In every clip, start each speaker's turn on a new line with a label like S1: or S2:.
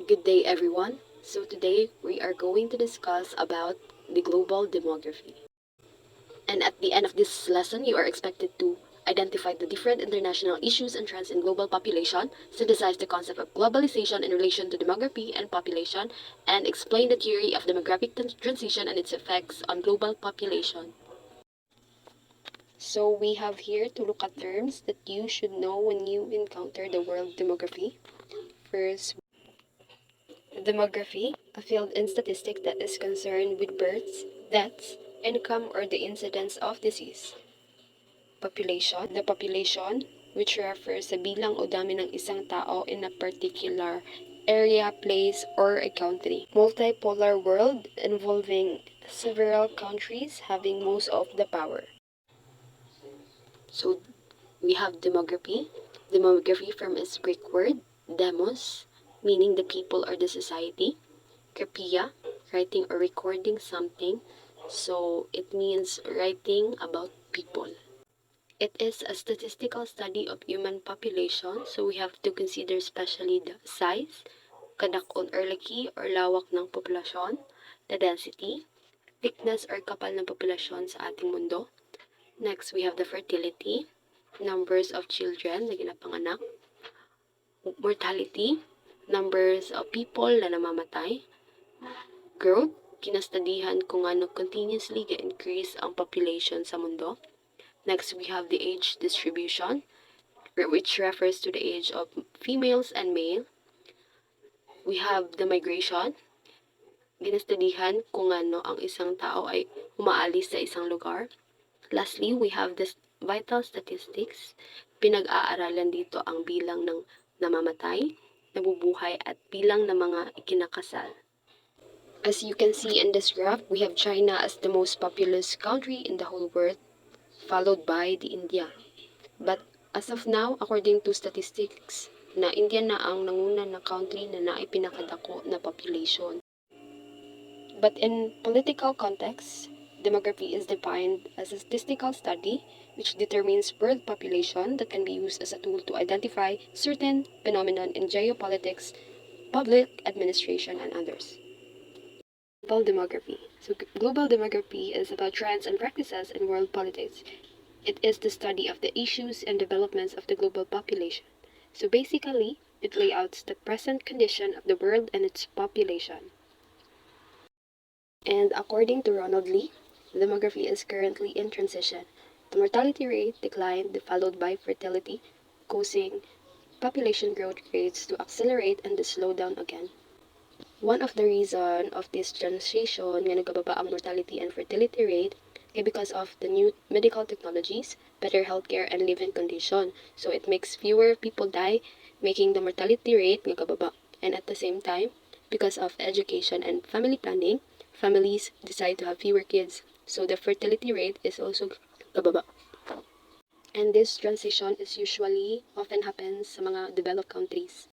S1: Good day, everyone. So today we are going to discuss about the global demography. And at the end of this lesson, you are expected to identify the different international issues and trends in global population, synthesize the concept of globalization in relation to demography and population, and explain the theory of demographic transition and its effects on global population. So we have here to look at terms that you should know when you encounter the word demography. First, demography, a field in statistics that is concerned with births, deaths, income, or the incidence of disease. Population, the population, which refers sa bilang o dami ng isang tao in a particular area, place, or a country. Multipolar world involving several countries having most of the power. So we have demography. Demography from its Greek word, demos, meaning the people or the society. Grapia, writing or recording something. So it means writing about people. It is a statistical study of human population. So we have to consider especially the size, kadakon or laki or lawak ng populasyon, the density, thickness or kapal ng populasyon sa ating mundo. Next, we have the fertility, numbers of children na ginapanganak, mortality, numbers of people na namamatay, growth, kinastadihan kung ano continuously ga-increase ang population sa mundo. Next, we have the age distribution, which refers to the age of females and male. We have the migration, ginastadihan kung ano ang isang tao ay umaalis sa isang lugar. Lastly, we have the vital statistics. Pinag-aaralan dito ang bilang ng namamatay, nabubuhay at bilang ng mga ikinakasal. As you can see in this graph, we have China as the most populous country in the whole world, followed by the India. But as of now, according to statistics, na India na ang nanguna na country na naipinakadako na population. But in political context, demography is defined as a statistical study which determines world population that can be used as a tool to identify certain phenomena in geopolitics, public administration, and others. Global demography. So global demography is about trends and practices in world politics. It is the study of the issues and developments of the global population. So basically, it layouts the present condition of the world and its population. And according to Ronald Lee, demography is currently in transition. The mortality rate declined, followed by fertility, causing population growth rates to accelerate and to slow down again. One of the reasons of this transition nga nagkababa ang mortality and fertility rate ay because of the new medical technologies, better healthcare, and living condition. So it makes fewer people die, making the mortality rate nga kababa. And at the same time, because of education and family planning, families decide to have fewer kids. So the fertility rate is also kababa. And this transition is usually often happens sa mga developed countries.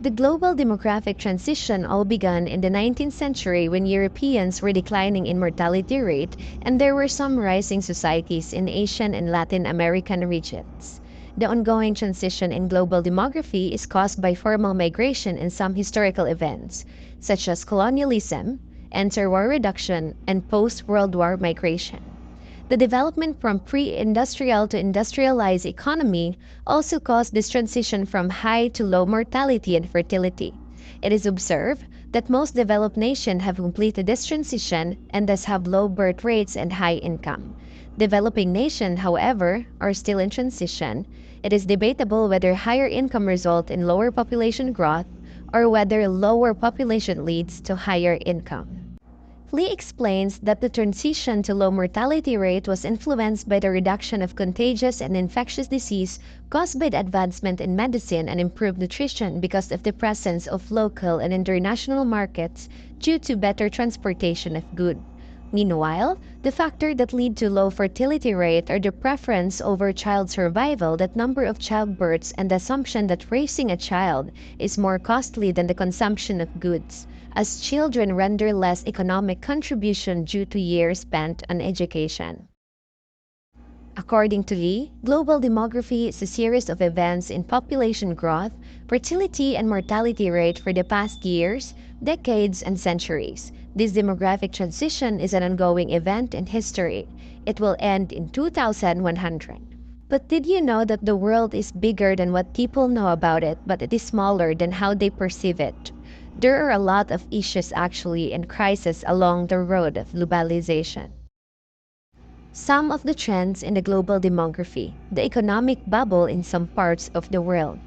S2: The global demographic transition all began in the 19th century when Europeans were declining in mortality rate and there were some rising societies in Asian and Latin American regions. The ongoing transition in global demography is caused by formal migration and some historical events, such as colonialism, interwar reduction, and post-World War migration. The development from pre-industrial to industrialized economy also caused this transition from high to low mortality and fertility. It is observed that most developed nations have completed this transition and thus have low birth rates and high income. Developing nations, however, are still in transition. It is debatable whether higher income result in lower population growth or whether lower population leads to higher income. Lee explains that the transition to low mortality rate was influenced by the reduction of contagious and infectious disease caused by the advancement in medicine and improved nutrition because of the presence of local and international markets due to better transportation of goods. Meanwhile, the factor that lead to low fertility rate are the preference over child survival, that number of childbirths, and the assumption that raising a child is more costly than the consumption of goods, as children render less economic contribution due to years spent on education. According to Lee, global demography is a series of events in population growth, fertility, and mortality rate for the past years, decades, and centuries. This demographic transition is an ongoing event in history. It will end in 2100. But did you know that the world is bigger than what people know about it, but it is smaller than how they perceive it? There are a lot of issues actually and crises along the road of globalization. Some of the trends in the global demography, the economic bubble in some parts of the world,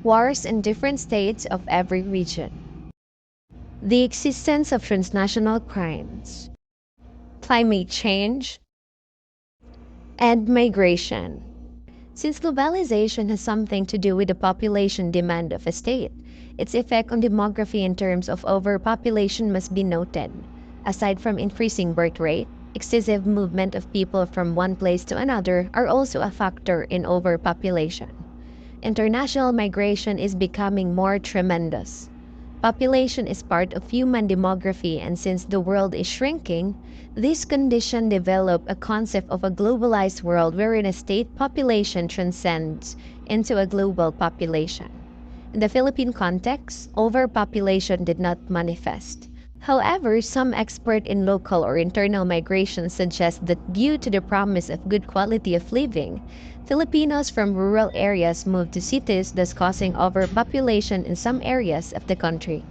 S2: wars in different states of every region, the existence of transnational crimes, climate change, and migration. Since globalization has something to do with the population demand of a state, its effect on demography in terms of overpopulation must be noted. Aside from increasing birth rate, excessive movement of people from one place to another are also a factor in overpopulation. International migration is becoming more tremendous. Population is part of human demography, and since the world is shrinking, this condition developed a concept of a globalized world wherein a state population transcends into a global population. In the Philippine context, overpopulation did not manifest. However, some experts in local or internal migration suggest that due to the promise of good quality of living, Filipinos from rural areas moved to cities, thus causing overpopulation in some areas of the country.